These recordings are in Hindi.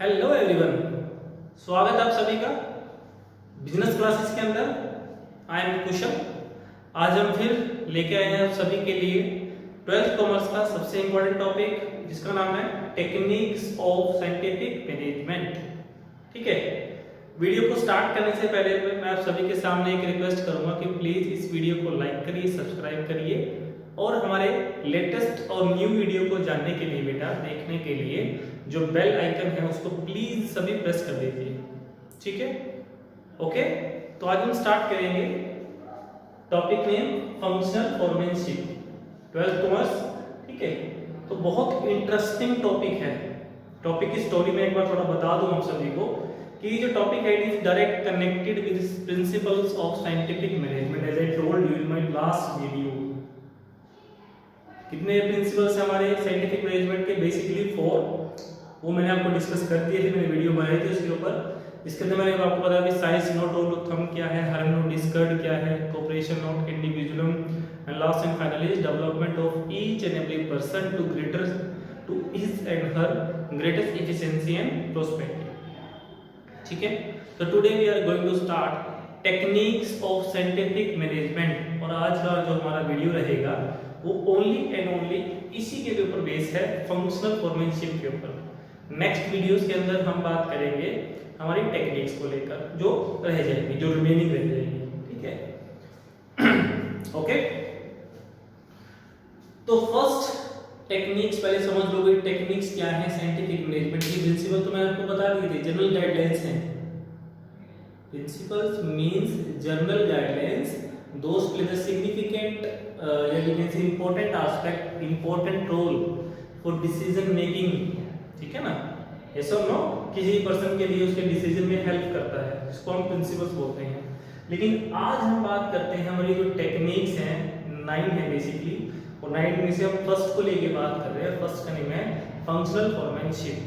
हेलो एवरीवन, स्वागत है आप सभी का बिजनेस क्लासेस के अंदर। आई एम कुशल। आज हम फिर लेके आए हैं आप सभी के लिए 12th कॉमर्स का सबसे इंपॉर्टेंट टॉपिक जिसका नाम है टेक्निक्स ऑफ साइंटिफिक मैनेजमेंट। ठीक है, वीडियो को स्टार्ट करने से पहले मैं आप सभी के सामने एक रिक्वेस्ट करूंगा कि प्लीज इस वीडियो को लाइक करिए, सब्सक्राइब करिए और हमारे लेटेस्ट और न्यू वीडियो को जानने के लिए बेटा देखने के लिए जो बेल आइकन है उसको प्लीज सभी प्रेस कर दीजिए। ठीक है, ओके। तो आज हम स्टार्ट करेंगे topic name functional foremanship, 12th commerce. ठीक है, तो बहुत इंटरेस्टिंग टॉपिक है। टॉपिक की स्टोरी में एक बार थोड़ा बता दूं हम सभी को कि जो टॉपिक है it is direct connected with principles of scientific management as I told you in my last video. कितने प्रिंसिपल्स हैं हमारे साइंटिफिक मैनेजमेंट के? बेसिकली 4। वो मैंने आपको डिस्कस कर दिए थे, मैंने वीडियो बनाई थी उसके ऊपर। इसके अंदर मैंने आपको बताया कि साइज नोट रूल ऑफ थंब क्या है, हर नोट डिस्कर्ड क्या है, cooperation not, individualism and last and finally development of each and every person to his and her greatest efficiency and prosperity. ठीक है, तो today we are going to start techniques of scientific management. और आज का जो हमारा वीडियो रहेगा वो ओनली एंड ओनली इसी के ऊपर बेस है, फंक्शनल फोरमैनशिप के ऊपर। नेक्स्ट वीडियोस के अंदर हम बात करेंगे हमारी टेक्निक्स को लेकर जो रह जाएगी, जो रिमेनिंग रह जाएगी। ठीक है, ओके। तो फर्स्ट टेक्निक्स पहले समझ लो कि टेक्निक्स क्या है साइंटिफिक मैनेजमेंट की। प्रिंसिपल तो मैंने आपको बता दिए थे, जनरल गाइडलाइंस हैं। Principles means general guidelines, those play the significant या you can say important aspect, important role for decision making। ठीक है ना, yes or no? किसी पर्सन के लिए उसके डिसीजन में हेल्प करता है, इसको हम प्रिंसिपल्स बोलते हैं। लेकिन आज हम बात करते हैं हमारी जो टेक्निक्स हैं, 9 है बेसिकली, और 9 में से हम फर्स्ट को लेके बात कर रहे हैं। फर्स्ट का नेम है फंक्शनल फोरमैनशिप।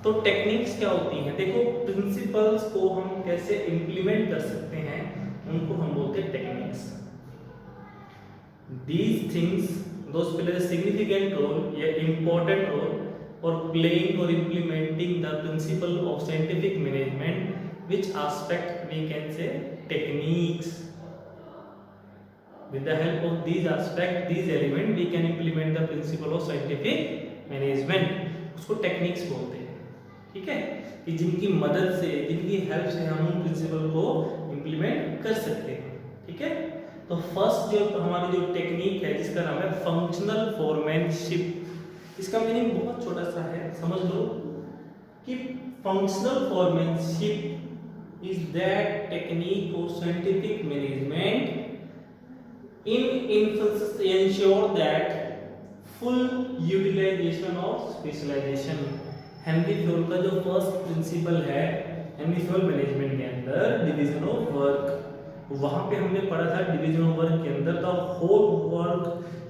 तो टेक्निक्स क्या होती हैं? देखो, प्रिंसिपल्स को हम कैसे इंप्लीमेंट कर सकते हैं उनको हम बोलते हैं techniques. These things those play a significant role या important role for playing or implementing the principle of scientific management, which aspect we can say techniques। With the help of these aspect, these element, we can implement the principle of scientific management। उसको टेक्निक्स बोलते हैं। ठीक है, कि जिनकी मदद से, जिनकी हेल्प से हम उन प्रिंसिपल को इंप्लीमेंट कर सकते हैं। ठीक है, तो फर्स्ट जो हमारी जो टेक्निक है जिसका नाम है फंक्शनल फोरमैनशिप, इसका मीनिंग बहुत छोटा सा है, समझ लो कि functional foremanship is that technique of scientific management in ensure that full utilisation of specialisation. Henry Fayol का जो फर्स्ट प्रिंसिपल है हेनरी फ्योल मैनेजमेंट के अंदर, डिवीजन ऑफ वर्क, वहां पे हमने पढ़ा था डिवीजन ऑफ वर्क के अंदर the whole work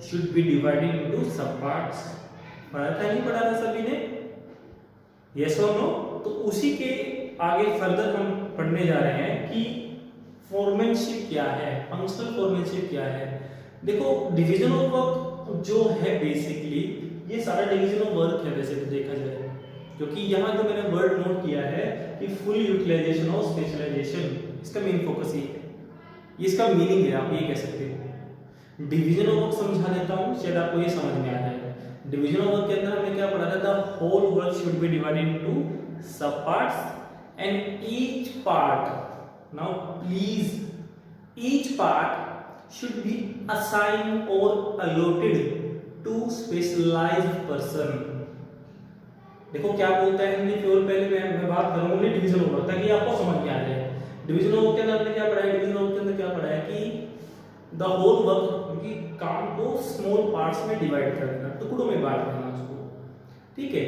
should be divided into sub parts. पढ़ा था, नहीं पढ़ा था सभी ने? यस और नो? तो उसी के आगे फर्दर हम पढ़ने जा रहे हैं कि फोरमैनशिप क्या है, फंक्शनल फोरमैनशिप क्या है। देखो, डिवीजन ऑफ वर्क जो है बेसिकली ये सारा डिवीजन ऑफ वर्क है वैसे तो देखा जाए, क्योंकि यहाँ जो मैंने वर्ड नोट किया है कि फुल यूटिलाइजेशन ऑफ स्पेशलाइजेशन, इसका मेन फोकस ये है, इसका मीनिंग है, आप ये कह सकते हो। डिवीजन ऑफ वर्क समझा देता हूँ, शायद आपको ये समझ में आ जाए। डिवीजन ऑफ वर्क के अंदर हमने क्या पढ़ा था? The whole work should be divided into sub parts and each part, now please, each part should be assigned और अलॉटेड टू स्पेशलाइज्ड पर्सन। देखो क्या बोलता है हेनरी फ्योल, पहले मैं बात करूंगा डिवीजन ऑफ वर्क ताकि आपको समझ में आ जाए। डिवीजन ऑफ वर्क के अंदर क्या पढ़ा है? डिवीजन ऑफ वर्क के अंदर क्या पढ़ा है कि द होल वर्क, क्योंकि काम को स्मॉल पार्ट्स में डिवाइड कर देना, टुकड़ों में बांट देना उसको। ठीक है,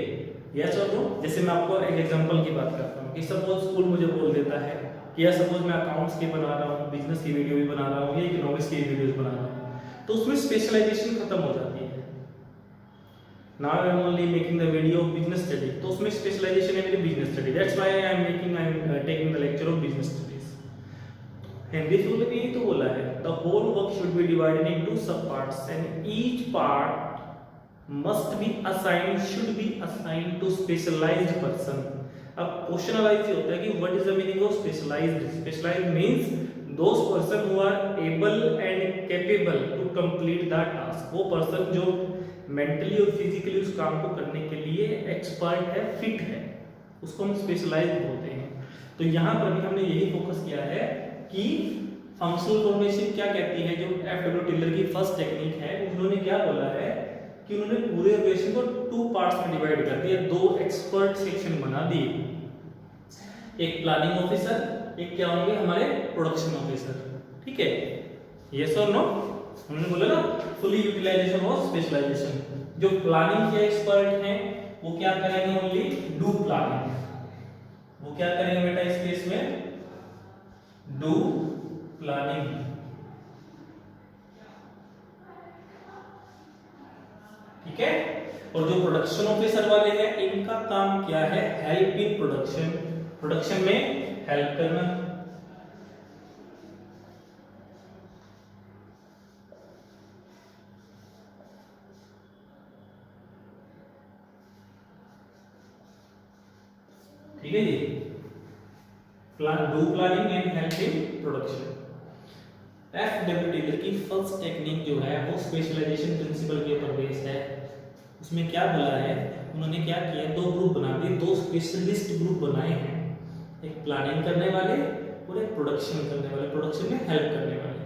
यस और नो? जैसे मैं आपको एक एग्जांपल की बात करता हूँ कि सपोज स्कूल मुझे बोल देता है कि या सपोज मैं अकाउंट्स के बना रहा हूँ, बिजनेस की वीडियो भी बना रहा हूँ या इकोनॉमिक्स की वीडियोस बना रहा हूँ, तो उसमें स्पेशलाइजेशन खत्म हो जाती है। Now I am only making the video of business study, तो उसमें स्पेशलाइजेशन है मेरी business study, that's why I am taking the lecture of business studies। Henry Fayol ने यही तो बोला है, the whole work should be divided into sub parts and each part must be assigned, should be assigned to specialized person। अब क्वेश्चन अलाइज ये होता है कि what is the meaning of specialised. Specialised means those person who are able and capable to complete the task. वो पर्सन जो मेंटली और फिजिकली उस काम को करने के लिए एक्सपर्ट है, फिट है, उसको हम स्पेशलाइज्ड बोलते हैं। तो यहाँ पर भी हमने यही फोकस किया है कि फंक्शनल फॉर्मेशन क्या कहती है, जो एफडब्ल्यू टेलर की फर्स्ट टेक्निक है, उन्होंने क्या बोला है कि उन्होंने पूरे ऑपरेशन को 2 पार्ट्स में डिवाइड कर दिया, 2 एक्सपर्ट सेक्शन बना दिए, एक प्लानिंग ऑफिसर, एक क्या होंगे हमारे प्रोडक्शन ऑफिसर। ठीक है, यस और नो? उन्होंने बोला ना फुली यूटिलाइजेशन और स्पेशलाइजेशन। जो प्लानिंग के एक्सपर्ट हैं वो क्या करेंगे, ओनली डू प्लानिंग। वो क्या करेंगे बेटा इस केस में, डू प्लानिंग। ठीक है, और जो प्रोडक्शन ऑफिसर वाले हैं इनका काम क्या है, हेल्प इन प्रोडक्शन, प्रोडक्शन में हेल्प करना। ठीक है जी, do planning and help in production. FW Taylor की फर्स्ट टेक्निक जो है वो स्पेशलाइजेशन प्रिंसिपल के ऊपर बेस्ड है। उसमें क्या बोला है, उन्होंने क्या किया, 2 ग्रुप बना दिए, 2 स्पेशलिस्ट ग्रुप बनाए हैं, एक प्लानिंग करने वाले और एक प्रोडक्शन करने वाले, प्रोडक्शन में हेल्प करने वाले।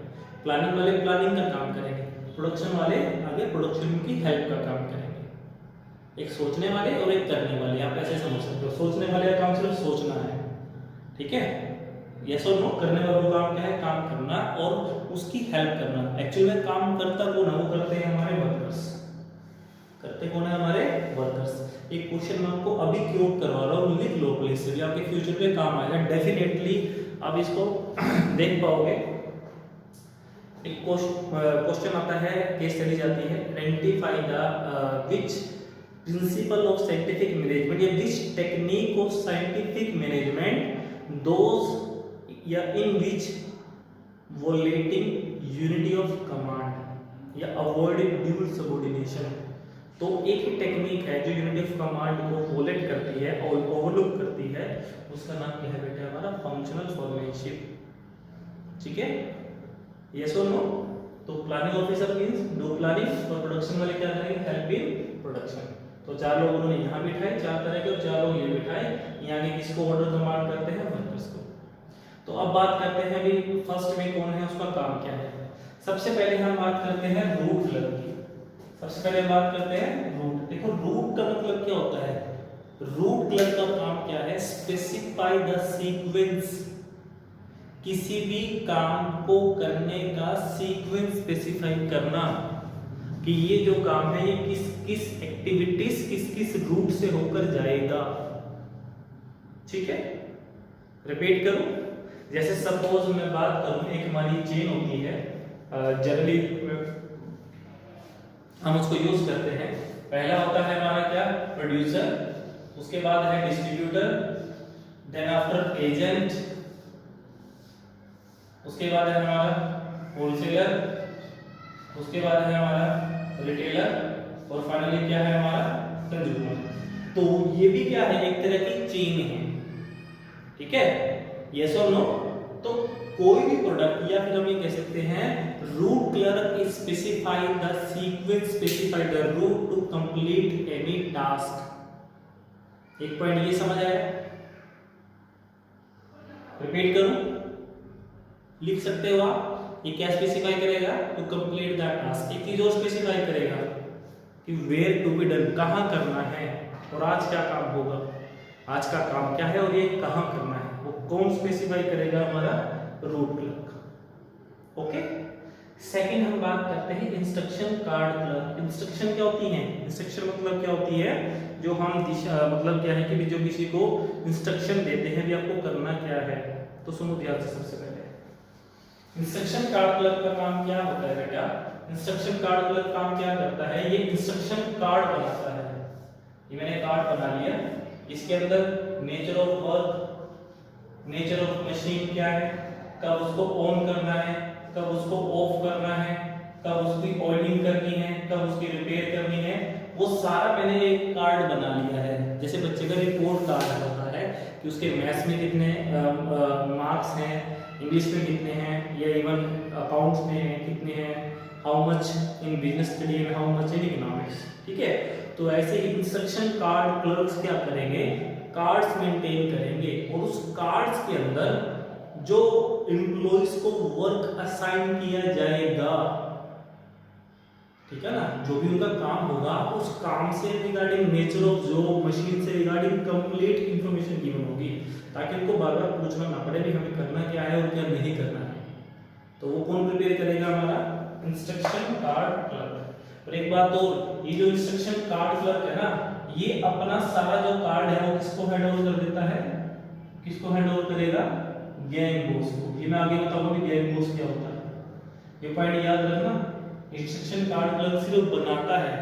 प्लानिंग वाले प्लानिंग का काम करेंगे, प्रोडक्शन वाले आगे प्रोडक्शन की हेल्प का काम करेंगे। एक सोचने वाले और एक करने वाले, आप ऐसे समझ सकते हो। सोचने वाले का काम सिर्फ सोचना है, ठीक है, यस और नो। करने वालों का काम क्या है, काम करना और उसकी हेल्प करना। एक्चुअली में काम करता कौन है, वो करते हैं हमारे वर्कर्स। करते कौन है, हमारे वर्कर्स। एक क्वेश्चन मैं आपको अभी क्यों करवा रहा हूँ, लिख लो प्लीज, ये आपके फ्यूचर में काम आएगा डेफिनेटली, आप इसको देख पाओगे। एक क्वेश्चन आता है, केस स्टडी जाती है, identify the which principle of scientific management या which technique of scientific management those या in which violating unity of command या अवॉइडिंग ड्यूल सबऑर्डिनेशन। तो एक ही टेक्निक है जो यूनिटी ऑफ कमांड को वॉलेट करती है और ओवरलुक करती है, उसका नाम क्या है बेटा, हमारा फंक्शनल फॉर्मेनशिप। ठीक है, यस और नो? तो planning officer means do planning और प्रोडक्शन वाले क्या करेंगे, हेल्प इन प्रोडक्शन। तो 4 लोग उन्होंने यहाँ बिठाए, 4 तरह के, और 4 लोग ये बिठाए, यहाँ के किसको ऑर्डर कमांड करते हैं, वर्कर्स को। तो अब बात करते हैं अभी फर्स्ट में कौन है, उसका काम क्या है। सबसे पहले हम बात करते हैं रूट क्लर्क की। सबसे पहले बात करते हैं रूट। देखो रूट का मतलब क्या होता है, रूट क्लर्क का काम क्या है, स्पेसिफाई द सीक्वेंस। किसी भी काम को करने का सीक्वेंस स्पेसिफाई करना कि ये जो काम है ये किस किस एक्टिविटीज किस किस रूट से होकर जाएगा। ठीक है, रिपीट करूं, जैसे सपोज मैं बात करूं, एक हमारी चेन होती है, जनरली हम उसको यूज करते हैं। पहला होता है हमारा क्या, प्रोड्यूसर, उसके बाद है डिस्ट्रीब्यूटर, देन आफ्टर एजेंट, उसके बाद है हमारा होलसेलर, उसके बाद है हमारा रिटेलर, और फाइनली क्या है हमारा कंज्यूमर। तो ये भी क्या है, एक तरह की चेन है। ठीक है, यस और नो? तो कोई भी प्रोडक्ट, या फिर हम ये कह सकते हैं route clerk is specify the sequence, specify the route to complete any task. एक पॉइंट ये समझ आया, रिपीट करूं, लिख सकते हो आप। ये क्या स्पेसिफाई करेगा, टू कंप्लीट द टास्क। एक चीज और स्पेसिफाई करेगा कि वेयर टू बी डन, कहां करना है, और आज क्या काम होगा, आज का काम क्या है और ये कहां करना है, वो कौन स्पेसिफाई करेगा, हमारा रूट क्लर्क। ओके, सेकंड हम बात करते हैं इंस्ट्रक्शन कार्ड क्लर्क। इंस्ट्रक्शन क्या होती है, इंस्ट्रक्शन मतलब क्या होती है, जो हम दिशा, मतलब क्या है कि जो किसी को इंस्ट्रक्शन देते हैं भी आपको करना क्या है। तो सुनो ध्यान से, सबसे पहले इंस्ट्रक्शन कार्ड क्लर्क का काम क्या होता है बेटा, इंस्ट्रक्शन कार्ड क्लर्क काम क्या करता है, ये इंस्ट्रक्शन कार्ड बनाता है। ये मैंने कार्ड बना लिया, इसके अंदर nature of work, nature of machine क्या है, कब उसको ऑन करना है, कब उसको ऑफ करना है, कब उसकी ऑयलिंग करनी है, कब उसकी रिपेयर करनी है, वो सारा मैंने एक कार्ड बना लिया है। जैसे बच्चे का रिपोर्ट कार्ड होता है, कि उसके मैथ्स में कितने मार्क्स हैं, इंग्लिश में कितने हैं, या इवन अकाउंट्स में कितने हैं, how much in business study and how much in economics. ठीक है, तो ऐसे इंस्ट्रक्शन कार्ड क्लर्क्स क्या करेंगे, कार्ड्स मेंटेन करेंगे, और उस कार्ड्स के अंदर जो एम्प्लॉइज को वर्क असाइन किया जाएगा, ठीक है ना, जो भी उनका काम होगा उस काम से regarding nature of job, machine से रिगार्डिंग कंप्लीट इंफॉर्मेशन गिवन होगी, ताकि उनको बार बार पूछना ना पड़े भी हमें करना क्या है और क्या नहीं करना है। तो वो कौन प्रिपेयर करेगा, हमारा इंस्ट्रक्शन कार्ड क्लर्क। और एक बात और, ये जो इंस्ट्रक्शन कार्ड क्लर्क है ना, ये अपना सारा जो कार्ड है वो किसको हैंड ओवर कर देता है, किसको हैंड ओवर करेगा, गैंग बॉस को। ये मैं आगे बताऊंगा कि गैंग बॉस क्या होता है, ये पॉइंट याद रखना। इंस्ट्रक्शन कार्ड क्लर्क सिर्फ बनाता है,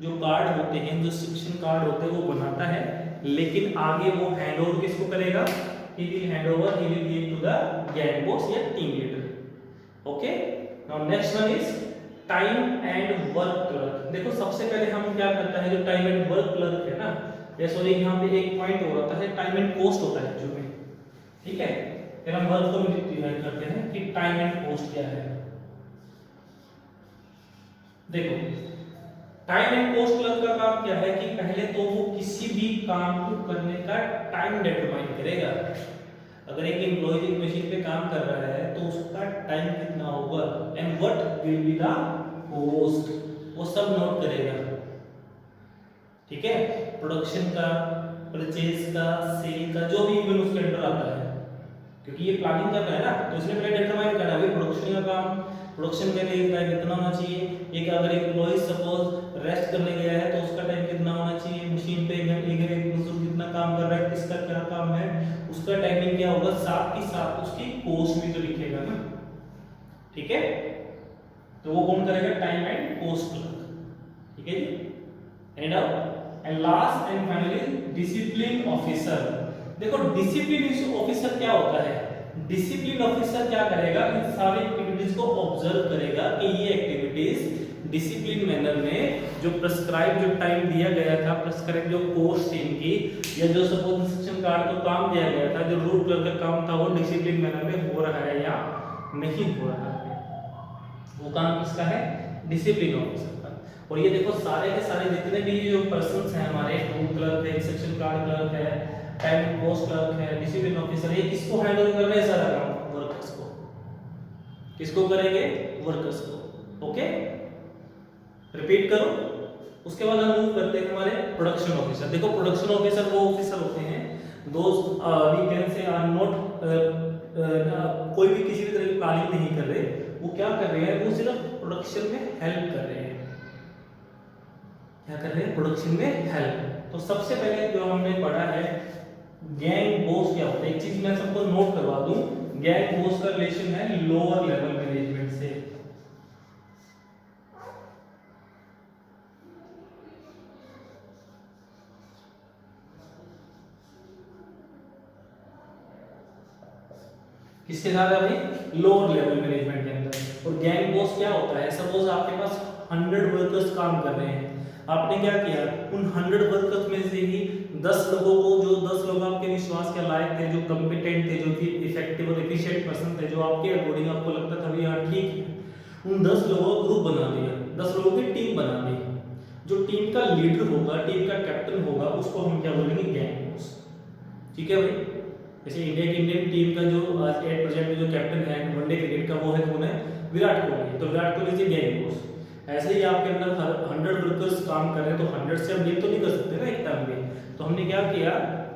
जो कार्ड होते हैं, जो इंस्ट्रक्शन कार्ड होते हैं वो बनाता है, लेकिन आगे वो हैंड ओवर किसको करेगा, he will hand over, he will give to the gang boss या team leader. Okay, now next one is time and work clerk. देखो सबसे पहले हम क्या करता है, जो टाइम एंड वर्क क्लर्क है ना, या सॉरी यहाँ पे एक पॉइंट हो रहा है, टाइम एंड कॉस्ट होता है जो में, ठीक है, फिर हम वर्क को भी डिवाइड करते हैं कि टाइम एंड कॉस्ट क्या है। देखो टाइम एंड कॉस्ट क्लर्क का काम क्या है कि पहले तो वो किसी भी काम को करने का टाइम डिटरमाइन करेगा। अगर एक एम्प्लॉय एक मशीन पे काम कर रहा है तो उसका टाइम कितना होगा and what will be the cost, वो सब नोट करेगा। ठीक है, प्रोडक्शन का, परचेज का, सेल का, जो भी इवन उसके अंडर आता है, क्योंकि ये प्लानिंग कर रहा है ना, तो इसने पहले डिटरमाइन करना है प्रोडक्शन का काम, प्रोडक्शन के लिए टाइम कितना होना चाहिए। एक अगर एम्प्लॉय सपोज रेस्ट करने गया है तो उसका टाइम कितना होना चाहिए, मशीन पे एक मजदूर कितना काम कर रहा है, किसका क्या काम है, उसका टाइमिंग क्या होगा, साथ ही साथ उसकी कॉस्ट भी तो लिखेगा ना। ठीक है, तो वो कौन करेगा, टाइम एंड कॉस्ट क्लर्क। ठीक है जी, and last and finally discipline officer. देखो डिसिप्लिन ऑफिसर क्या होता है, डिसिप्लिन ऑफिसर क्या करेगा, इन सारी एक्टिविटीज को ऑब्जर्व करेगा कि ये एक्टिविटीज डिसिप्लिन मैनर में जो प्रेस्क्राइब जो टाइम दिया गया था, प्रेस्क्राइब जो कोर्स थी इनकी, या जो सपोज इंस्ट्रक्शन कार्ड को काम दिया गया था, जो रूट क्लर्क का काम था, वो डिसिप्लिन मैनर में हो रहा है या नहीं हो रहा है, वो काम किसका है, डिसिप्लिन ऑफिसर का। और ये देखो सारे के सारे जितने भी जो पर्संस हैं हमारे, रूट क्लर्क है, इंस्ट्रक्शन कार्ड क्लर्क है, टाइम कॉस्ट क्लर्क है, डिसिप्लिन ऑफिसर, ये किसको हैंडल कर रहे हैं सारा काम, वर्कर्स को। किसको करेंगे, वर्कर्स को। ओके, रिपीट करो। उसके बाद हम मूव करते हैं हमारे प्रोडक्शन ऑफिसर। देखो प्रोडक्शन ऑफिसर वो ऑफिसर होते हैं दोस्त we can say are not, कोई भी किसी भी तरह की प्लानिंग नहीं कर रहे, वो क्या कर रहे हैं, वो सिर्फ प्रोडक्शन में हेल्प कर रहे हैं। क्या कर रहे हैं, प्रोडक्शन में हेल्प। तो सबसे पहले जो हमने पढ़ा है गैंग बॉस क्या होता है, एक चीज मैं सबको नोट करवा दूं, गैंग बॉस का रिलेशन है लोअर लेवल मैनेजमेंट से। किसके साथ है भाई, लोअर लेवल मैनेजमेंट के अंदर। और गैंग बॉस क्या होता है, सपोज आपके पास 100 वर्कर्स काम कर रहे हैं, आपने क्या किया, उन 100 वर्कर्स में से ही 10 लोगों को, जो 10 लोग आपके विश्वास के लायक थे, जो कॉम्पिटेंट थे, जो कि इफेक्टिव और एफिशिएंट पर्सन थे, जो आपके अकॉर्डिंग आपको लगता था भी हाँ ठीक है, उन 10 लोगों का ग्रुप बना दिया, 10 लोगों की टीम बना दी। जो टीम का लीडर होगा, टीम का कैप्टन होगा, उसको हम क्या बोलेंगे, गैंग बॉस। ठीक है भाई, जैसे इंडिया की इंडियन टीम का जो एट प्रेजेंट में जो कैप्टन है वनडे क्रिकेट का, वो है कौन है, विराट कोहली। तो विराट कोहली से गैंग बॉस। ऐसे ही आपके अंदर 100 वर्कर्स काम कर रहे हैं, तो 100 से हम डील तो नहीं कर सकते ना एक टाइम में। तो हमने क्या किया,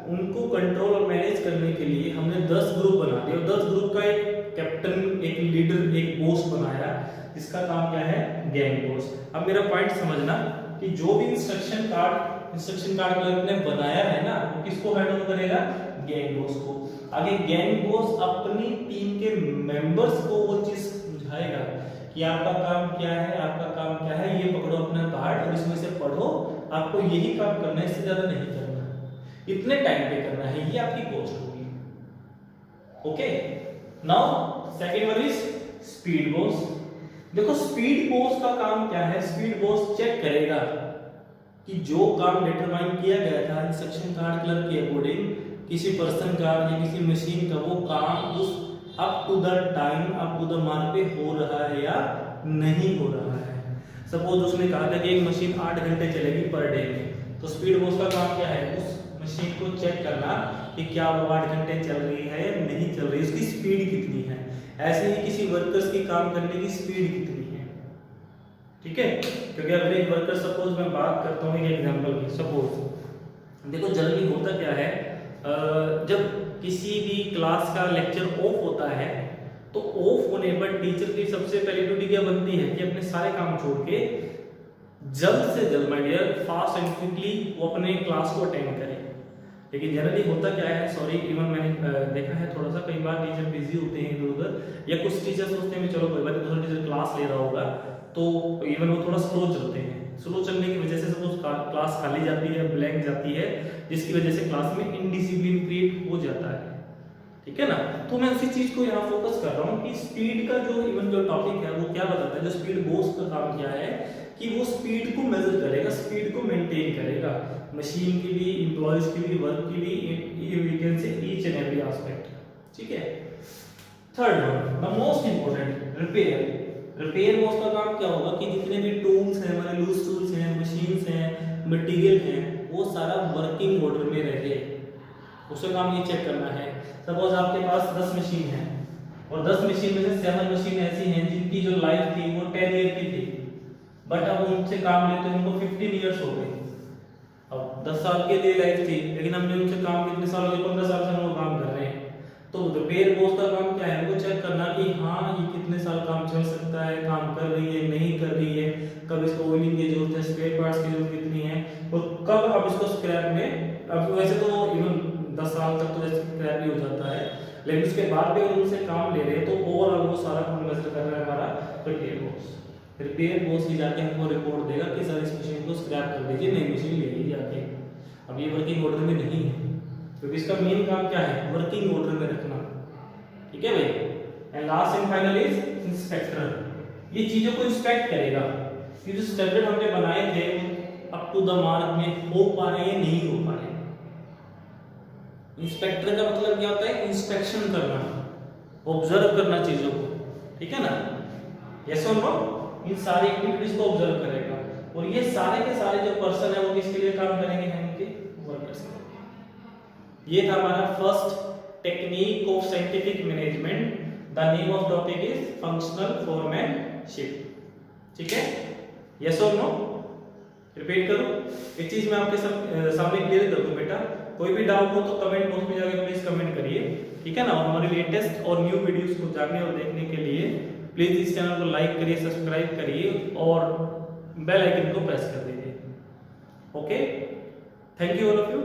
उनको कंट्रोल और मैनेज करने के लिए हमने 10 ग्रुप बना दिए, और 10 ग्रुप का एक कैप्टन, एक लीडर, एक बॉस बनाया, जिसका काम क्या है, गैंग बॉस। अब मेरा पॉइंट समझना कि जो भी इंस्ट्रक्शन कार्ड क्लर्क ने बनाया है ना, वो किसको हैंडल करेगा, गैंग बॉस को। आगे गैंग बॉस अपनी टीम के मेंबर्स को वो चीज समझाएगा कि आपका काम क्या है, आपका काम क्या है, ये पकड़ो अपना कार्ड और इसमें से पढ़ो, आपको यही काम करना है, इससे ज्यादा नहीं करना, इतने टाइम पे करना है, ये आपकी कॉस्ट होगी। Okay, now second one is speed boss. देखो स्पीड बॉस का काम क्या है, स्पीड बॉस चेक करेगा कि जो काम डिटरमाइन किया गया था इंस्ट्रक्शन कार्ड कलर के अकॉर्डिंग किसी पर्सन का या किसी मशीन का वो काम उस up to the time up to the mark पे हो रहा है या नहीं हो रहा है। सपोज उसने कहा था कि एक मशीन 8 घंटे चलेगी पर डे में, तो स्पीड बोस का काम क्या है, उस मशीन को चेक करना कि क्या वो 8 घंटे चल रही है या नहीं चल रही, उसकी स्पीड कितनी है। ऐसे ही किसी वर्कर्स की काम करने की स्पीड कितनी है, ठीक है। क्योंकि अगर एक वर्कर, सपोज मैं बात करता हूँ एक एग्जांपल की, सपोज देखो जनरली होता क्या है, जब किसी भी क्लास का लेक्चर ऑफ होता है तो ऑफ होने पर टीचर की सबसे पहली ड्यूटी क्या बनती है कि अपने सारे काम छोड़ के जल्द से जल्द my dear fast and quickly वो अपने क्लास को अटेंड करें। लेकिन जनरली होता क्या है, सॉरी इवन मैंने देखा है थोड़ा सा, कई बार टीचर बिजी होते हैं इधर उधर, या कुछ टीचर सोचते हैं चलो कोई बात नहीं दूसरा टीचर क्लास ले रहा होगा, तो इवन वो थोड़ा स्लो चलते हैं। स्लो चलने की वजह से सपोज क्लास खाली जाती है, ब्लैंक जाती है, जिसकी वजह से क्लास में इनडिसिप्लिन क्रिएट हो जाता है, ठीक है ना। तो मैं उसी चीज को यहाँ फोकस कर रहा हूँ कि स्पीड का जो इवन जो टॉपिक है वो क्या बताता है, जो स्पीड बोस का काम क्या है कि वो स्पीड को मेजर करेगा, स्पीड को मेंटेन करेगा, मशीन की भी, एम्प्लॉयज की भी, वर्क की भी, we can say each and every aspect, ठीक है। Third one, the most important, repair. Repair boss का काम क्या होगा कि जितने भी टूल्स हैं, हमारे लूज टूल्स हैं, मशीन्स हैं, मटेरियल हैं, वो सारा वर्किंग ऑर्डर में रहे, उसका काम ये चेक करना है। सपोज आपके पास 10 मशीन है और 10 मशीन में से 7 मशीन ऐसी हैं जिनकी जो लाइफ थी वो 10 ईयर की थी, बट अब उनसे काम लेते हैं उनको 15 ईयर्स हो गए। अब 10 साल के लिए लाइफ थी, लेकिन हमने उनसे काम कितने साल हो गए, 15 साल से हम लोग काम कर रहे हैं। तो रिपेयर बॉस का काम क्या है, वो चेक करना कि हाँ ये कितने साल काम चल सकता है, काम कर रही है नहीं कर रही है, कब इसको ऑयलिंग की जरूरत है, स्पेयर पार्ट्स की जरूरत कितनी है, और कब आप इसको स्क्रैप में, अब वैसे तो इवन 10 साल तक तो जैसे स्क्रैप भी हो जाता है, लेकिन उसके बाद भी अगर उनसे काम ले रहे हैं तो ओवरऑल वो सारा काम मेजर कर रहा है हमारा रिपेयर बॉस। रिपेयर बॉस ही जाके हमको रिपोर्ट देगा कि सर इस मशीन को स्क्रैप कर दीजिए, नई मशीन ले लीजिए जाके। अब ये वर्किंग ऑर्डर में नहीं है, क्योंकि इसका मेन काम क्या है, वर्किंग ऑर्डर में रखना, ठीक है भाई। And last and final is inspector, ये चीजों को इंस्पेक्ट करेगा कि जो स्टैंडर्ड हमने बनाए थे अप टू द मार्क में हो पा रहे हैं नहीं हो पा रहे। इंस्पेक्टर का मतलब क्या होता है, इंस्पेक्शन करना, ऑब्जर्व करना चीजों को, ठीक है ना, यस और नो। इन सारी एक्टिविटीज को ऑब्जर्व करेगा, और ये सारे के सारे जो पर्सन है वो किसके लिए काम करेंगे, हम उनके वर्कर्स के लिए। ये था हमारा first technique of scientific management, the name of topic is functional foremanship, ठीक है, यस और नो। रिपीट करो, एक चीज मैं आपके सामने क्लियर कर दूं बेटा, कोई भी डाउट हो तो कमेंट बॉक्स में जाकर प्लीज कमेंट करिए, ठीक है ना। और हमारे लेटेस्ट और न्यू वीडियोस को जानने और देखने के लिए प्लीज इस चैनल को लाइक करिए, सब्सक्राइब करिए और बेल आइकन को प्रेस कर दीजिए। Okay, thank you all of you.